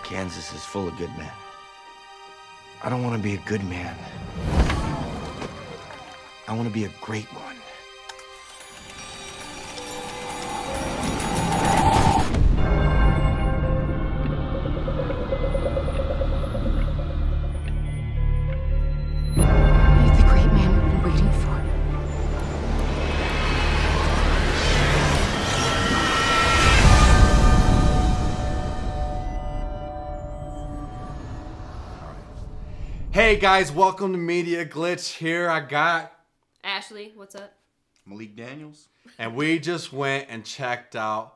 Kansas is full of good men. I don't want to be a good man. I want to be a great one. You're the great man we've been waiting for. Hey guys, welcome to Media Glitch. Here I got Ashley, what's up? Malik Daniels. and we just went and checked out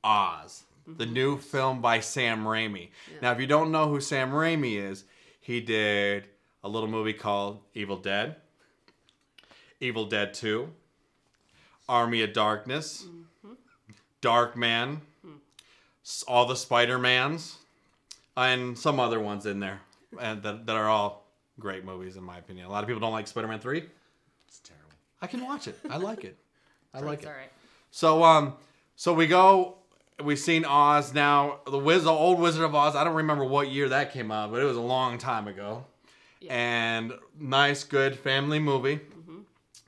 Oz, the new film by Sam Raimi. Yeah. Now, if you don't know who Sam Raimi is, he did a little movie called Evil Dead, Evil Dead 2, Army of Darkness, Dark Man, all the Spider-Mans, and some other ones in there. And that are all great movies in my opinion. A lot of people don't like Spider-Man 3. It's terrible. I can watch it. I like it. I like It's it. all right. So we've seen Oz now. The old Wizard of Oz. I don't remember what year that came out, but it was a long time ago. Yeah. And nice, good family movie.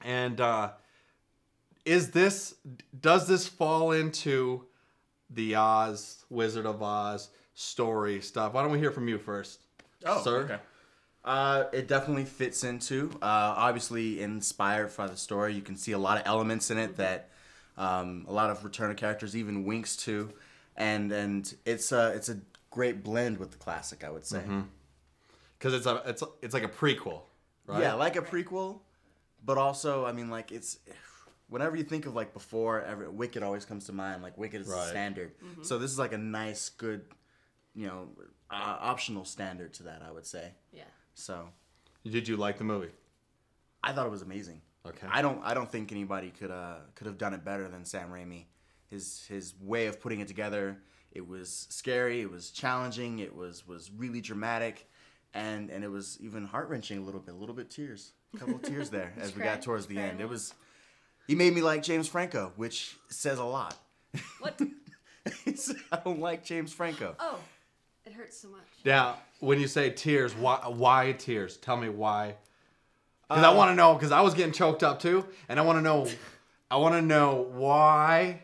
And does this fall into the Oz, Wizard of Oz story stuff? Why don't we hear from you first? Oh, Sir? okay. It definitely fits into, obviously inspired by the story. You can see a lot of elements in it that a lot of Return of characters even winks to, and it's a great blend with the classic, I would say. Because it's like a prequel, right? Yeah, like a prequel, but also, I mean, like it's whenever you think of like before, Wicked always comes to mind. Like Wicked is the standard, so this is like a nice, good, optional standard to that, I would say. Yeah. So, Did you like the movie? I thought it was amazing. Okay. I don't think anybody could have done it better than Sam Raimi. His way of putting it together, it was scary, it was challenging, it was really dramatic, and it was even heart-wrenching a little bit tears. A couple of tears there as we got towards the end. He made me like James Franco, which says a lot. What? I don't like James Franco. Oh, it hurts so much. Now, when you say tears, why tears? Tell me why. Because I want to know. Because I was getting choked up too, and I want to know. I want to know why.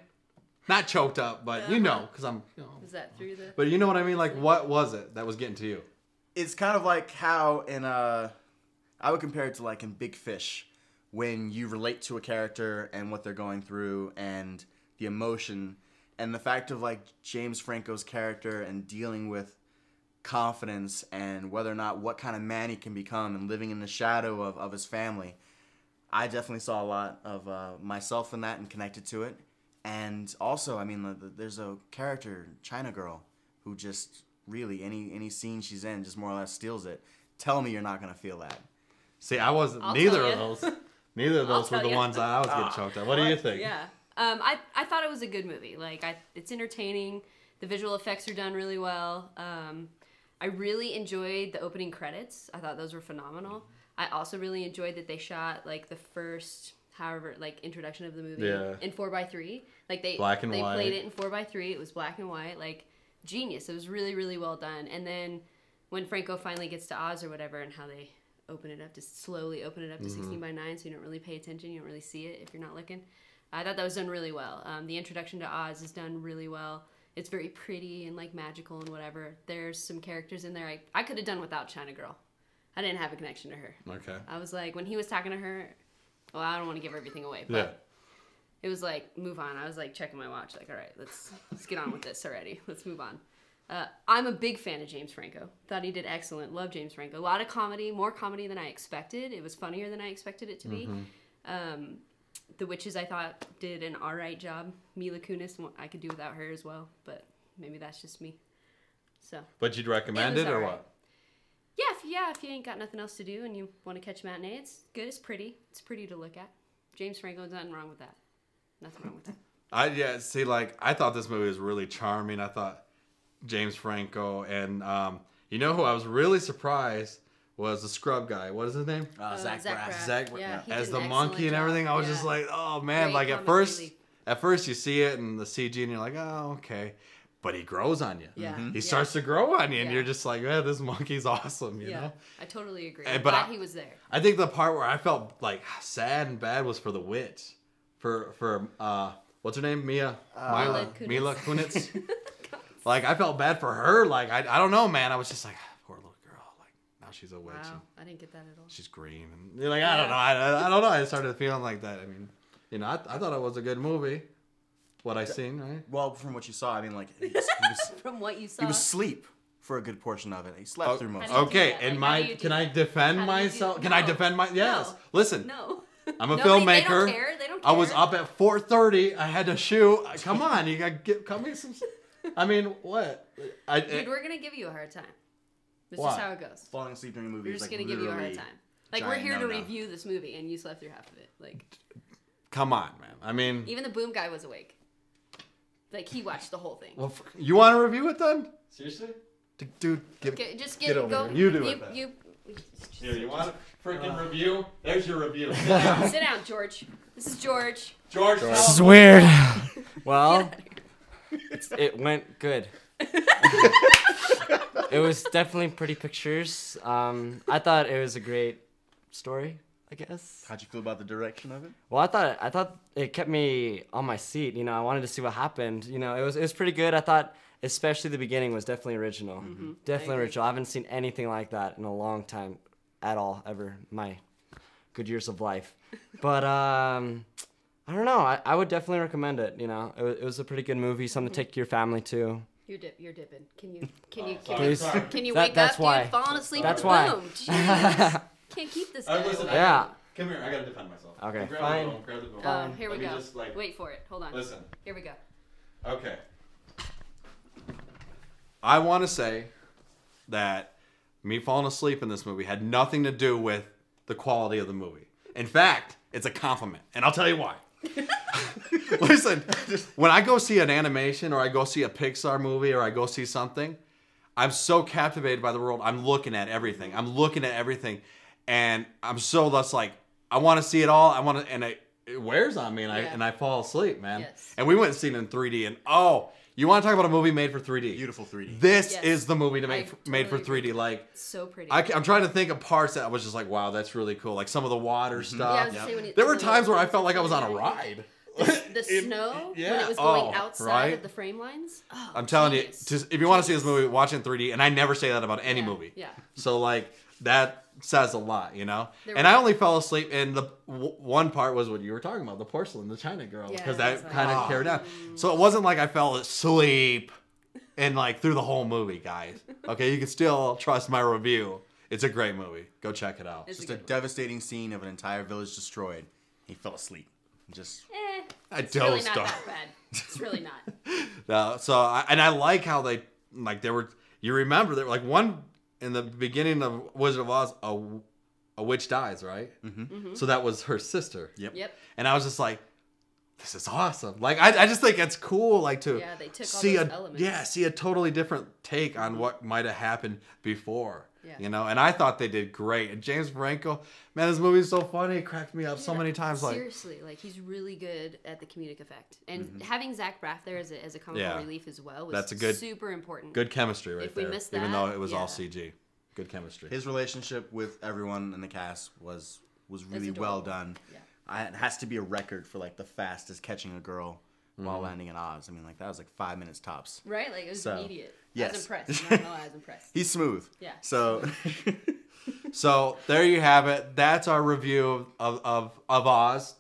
Not choked up, but because I'm. Is that through the? But you know what I mean. Like, what was it that was getting to you? It's kind of like how in I would compare it to like in Big Fish, when you relate to a character and what they're going through and the emotion and the fact of like James Franco's character and dealing with confidence and whether or not what kind of man he can become and living in the shadow of his family. I definitely saw a lot of myself in that and connected to it. And also, I mean, there's a character, China Girl, who just really, any scene she's in just more or less steals it. Tell me you're not going to feel that. See, I wasn't. Neither of those. Neither of those were the ones I was getting choked up. What do you think? Yeah. I thought it was a good movie. Like, it's entertaining. The visual effects are done really well. I really enjoyed the opening credits. I thought those were phenomenal. I also really enjoyed that they shot like the first, introduction of the movie in 4:3. Like they black and white. Played it in 4:3. It was black and white. Like genius. It was really, really well done. And then when Franco finally gets to Oz or whatever, and how they slowly open it up to 16:9, so you don't really pay attention. You don't really see it if you're not looking. I thought that was done really well. The introduction to Oz is done really well. It's very pretty and like magical and whatever. There's some characters in there I could have done without China Girl. I didn't have a connection to her. Okay. I was like, when he was talking to her, well, I don't want to give everything away, but it was like, move on. I was like checking my watch, like, all right, let's get on with this already. Let's move on. I'm a big fan of James Franco. Thought he did excellent. Love James Franco. A lot of comedy, more comedy than I expected. It was funnier than I expected it to be. The Witches, I thought, did an all right job. Mila Kunis, I could do without her as well, but maybe that's just me. So. But you'd recommend it or right. what? Yeah, if you ain't got nothing else to do and you want to catch a matinee, it's good. It's pretty. It's pretty to look at. James Franco, nothing wrong with that. Nothing wrong with that. See, like, I thought this movie was really charming. I thought James Franco and you know who I was really surprised was the scrub guy. What is his name? Zach Braff. Zach Yeah, he as did the an monkey and excellent everything. job. I was just Yeah. like, oh man! Great Like comic at relief. first you see it and the CG and you're like, oh okay, but he grows on you. Yeah. Mm-hmm. He starts to grow on you, and Yeah. you're just like, yeah, this monkey's awesome. You know. I totally agree. But I'm glad he was there. I think the part where I felt like sad and bad was for the witch, for what's her name? Mila Kunis. Like I felt bad for her. Like I don't know, man. I was just like, poor little girl. Like now she's a witch. Wow, And I didn't get that at all. she's green. And you're like, I don't know. I don't know. I started feeling like that. I mean, you know, I thought it was a good movie. What I seen, right? Well, from what you saw, I mean, like From what you saw. he was asleep for a good portion of it. He slept through most. How do of you it. Okay, do that? and Like, how do you do can I that? defend How do you do- myself? Can I No. defend my? Yes. No. Listen, No. I'm a No, filmmaker. They don't care. They don't care. I was up at 4:30. I had to shoot. Come on, you got to cut me some. I mean, what? Dude, we're gonna give you a hard time. This Why? is how it goes. Falling asleep during a movie We're is just like gonna give you a hard literally time. Like we're giant here to no-no. review this movie, and you slept through half of it. Like Come on, man. I mean, even the boom guy was awake. Like he watched the whole thing. well, you want to review it then? Seriously, dude, Okay, just get over go. here. You do it then. Here, you want a freaking review? There's your review. Sit down, George. This is George. George, This is weird. Get Well, out of here. it went good. It was definitely pretty pictures. I thought it was a great story, I guess. How'd you feel about the direction of it? Well, I thought it kept me on my seat. You know, I wanted to see what happened. You know, it was pretty good. I thought, especially the beginning, was definitely original. Definitely original. I haven't seen anything like that in a long time, at all, ever. In my good years of life. But I don't know. I would definitely recommend it. You know, it was a pretty good movie. Something to take your family to. You're dipping. Can you Please. can you That- wake that's up, why. dude? Falling asleep. That's with why. Boom. Jeez. Can't keep this guy. listen, awake. Yeah. Come here, I gotta defend myself. Okay, Grab fine. The boom, grab the boom. Here we Let me go. just, like, Wait for it. Hold on. Listen. Here we go. Okay. I want to say that me falling asleep in this movie had nothing to do with the quality of the movie. In fact, it's a compliment, and I'll tell you why. Listen, when I go see an animation or I go see a Pixar movie or I go see something, I'm so captivated by the world. I'm looking at everything. And I'm so that's like I want to see it all. I want to, and it wears on me, and I fall asleep, man. Yes. And we went and seen it in 3D, and you want to talk about a movie made for 3D? Beautiful 3D. This Yes. is the movie to I made for totally 3D. agree. Like So pretty. I'm trying to think of parts that I was just like, wow, that's really cool. Like some of the water stuff. Yeah, I was gonna say when it- There were when times where I it's felt like I was on a really ride. the snow when yeah. it was going Oh, outside right? of the frame lines. Oh, I'm telling you, genius. if you want to see this movie, watch it in 3D. And I never say that about any Yeah, movie. yeah. So like that says a lot, you know. There And were- I only fell asleep, and the one part was what you were talking about, the porcelain, the China girl, Yeah, because that's that like- kind of carried on. So it wasn't like I fell asleep and like through the whole movie, guys. Okay, you can still trust my review. It's a great movie. Go check it out. It's Just a a good one. devastating scene of an entire village destroyed. He fell asleep. Just I It's really dozed not off. that bad. It's really not. No, so I like how they like there were. You remember there were like one in the beginning of Wizard of Oz, a witch dies, right? Mm-hmm. So that was her sister. Yep. And I was just like, this is awesome. Like I just think it's cool, like to Yeah, they took all see those a elements. see a totally different take on what might have happened before. Yeah. You know, and I thought they did great. And James Franco, man, this movie's so funny. It cracked me up so many times. Like, Seriously, like he's really good at the comedic effect, and having Zach Braff there as a comic Yeah. relief as well was That's a good- super important. good chemistry right If we there. missed Even that, though it was all yeah. CG. Good chemistry. his relationship with everyone in the cast was really well adorable. done. Yeah. It has to be a record for like the fastest catching a girl while landing in Oz. I mean, like that was like 5 minutes tops. Right, like it was So, immediate. I yes. was impressed. I'm not gonna lie, I was impressed. He's smooth. Yeah. So So there you have it. That's our review of Oz.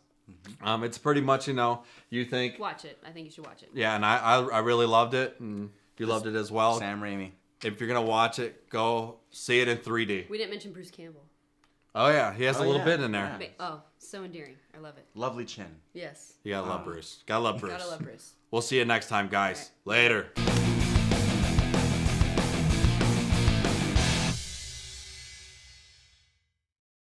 It's pretty much, you think, Watch it. I think you should watch it. yeah, and I really loved it, and you loved it as well. Sam Raimi. If you're gonna watch it, go see it in 3D. We didn't mention Bruce Campbell. Oh yeah, he has a Oh, little yeah, bit in there. yeah. Oh, so endearing. I love it. Lovely chin. Yes. You gotta love Bruce. Gotta love Bruce. Gotta love Bruce. We'll see you next time, guys. All right. Later.